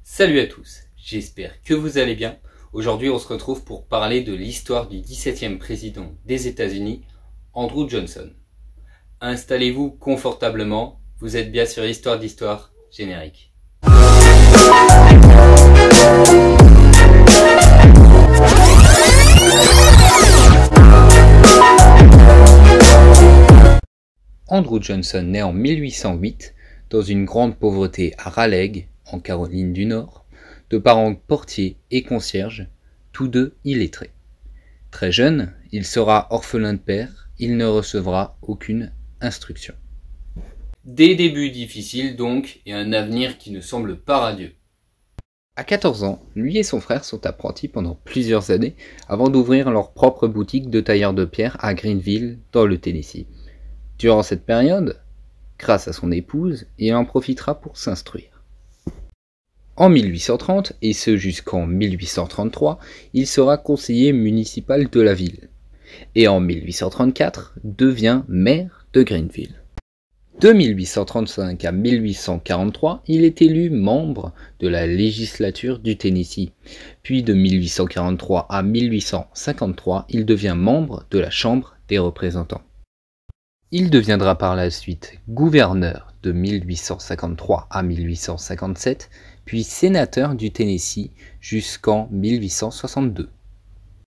Salut à tous, j'espère que vous allez bien. Aujourd'hui on se retrouve pour parler de l'histoire du 17e président des États-Unis, Andrew Johnson. Installez-vous confortablement, vous êtes bien sur Histoire d'Histoire, générique. Andrew Johnson naît en 1808 dans une grande pauvreté à Raleigh, en Caroline du Nord, de parents portiers et concierges, tous deux illettrés. Très jeune, il sera orphelin de père, il ne recevra aucune instruction. Des débuts difficiles donc, et un avenir qui ne semble pas radieux. À 14 ans, lui et son frère sont apprentis pendant plusieurs années avant d'ouvrir leur propre boutique de tailleur de pierre à Greenville, dans le Tennessee. Durant cette période, grâce à son épouse, il en profitera pour s'instruire. En 1830, et ce jusqu'en 1833, il sera conseiller municipal de la ville. Et en 1834, devient maire de Greenville. De 1835 à 1843, il est élu membre de la législature du Tennessee. Puis de 1843 à 1853, il devient membre de la Chambre des représentants. Il deviendra par la suite gouverneur de 1853 à 1857, puis sénateur du Tennessee jusqu'en 1862.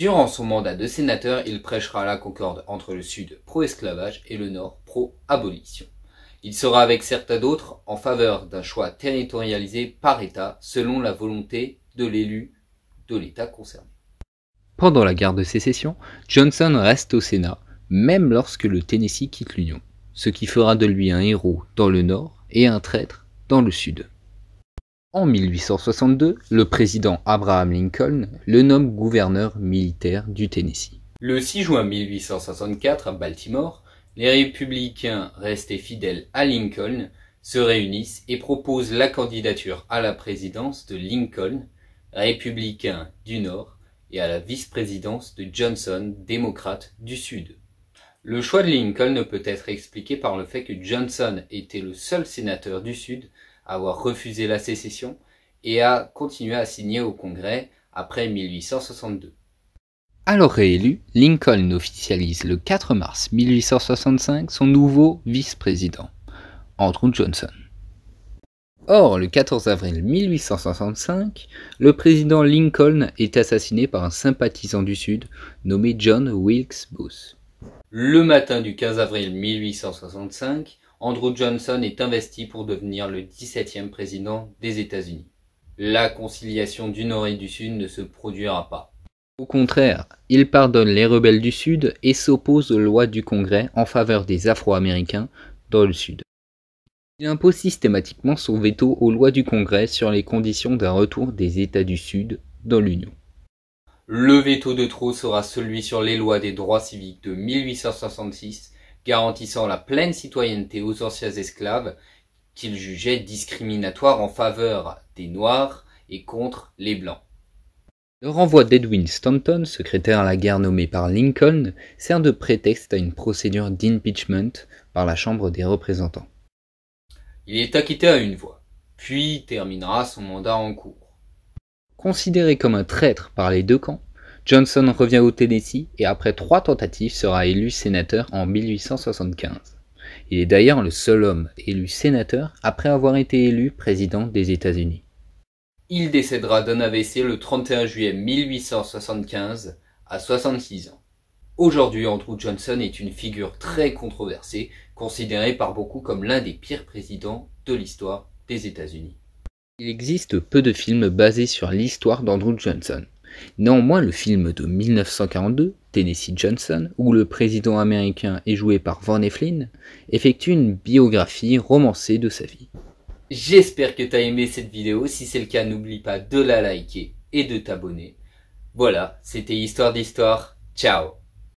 Durant son mandat de sénateur, il prêchera la concorde entre le Sud pro-esclavage et le Nord pro-abolition. Il sera avec certains d'autres en faveur d'un choix territorialisé par État selon la volonté de l'élu de l'État concerné. Pendant la guerre de sécession, Johnson reste au Sénat, même lorsque le Tennessee quitte l'Union, ce qui fera de lui un héros dans le Nord et un traître dans le Sud. En 1862, le président Abraham Lincoln le nomme gouverneur militaire du Tennessee. Le 6 juin 1864, à Baltimore, les républicains restés fidèles à Lincoln se réunissent et proposent la candidature à la présidence de Lincoln, républicain du Nord, et à la vice-présidence de Johnson, démocrate du Sud. Le choix de Lincoln ne peut être expliqué par le fait que Johnson était le seul sénateur du Sud à avoir refusé la sécession et à continuer à signer au Congrès après 1862. Alors réélu, Lincoln officialise le 4 mars 1865 son nouveau vice-président, Andrew Johnson. Or, le 14 avril 1865, le président Lincoln est assassiné par un sympathisant du Sud nommé John Wilkes Booth. Le matin du 15 avril 1865, Andrew Johnson est investi pour devenir le 17e président des États-Unis. La conciliation du Nord et du Sud ne se produira pas. Au contraire, il pardonne les rebelles du Sud et s'oppose aux lois du Congrès en faveur des Afro-Américains dans le Sud. Il impose systématiquement son veto aux lois du Congrès sur les conditions d'un retour des États du Sud dans l'Union. Le veto de trop sera celui sur les lois des droits civiques de 1866, garantissant la pleine citoyenneté aux anciens esclaves qu'il jugeait discriminatoires en faveur des Noirs et contre les Blancs. Le renvoi d'Edwin Stanton, secrétaire à la guerre nommé par Lincoln, sert de prétexte à une procédure d'impeachment par la Chambre des représentants. Il est acquitté à une voix, puis terminera son mandat en cours. Considéré comme un traître par les deux camps, Johnson revient au Tennessee et après 3 tentatives sera élu sénateur en 1875. Il est d'ailleurs le seul homme élu sénateur après avoir été élu président des États-Unis. Il décédera d'un AVC le 31 juillet 1875 à 66 ans. Aujourd'hui, Andrew Johnson est une figure très controversée, considérée par beaucoup comme l'un des pires présidents de l'histoire des États-Unis. Il existe peu de films basés sur l'histoire d'Andrew Johnson. Néanmoins, le film de 1942, Tennessee Johnson, où le président américain est joué par Van Heflin, effectue une biographie romancée de sa vie. J'espère que tu as aimé cette vidéo, si c'est le cas, n'oublie pas de la liker et de t'abonner. Voilà, c'était Histoire d'Histoire, ciao!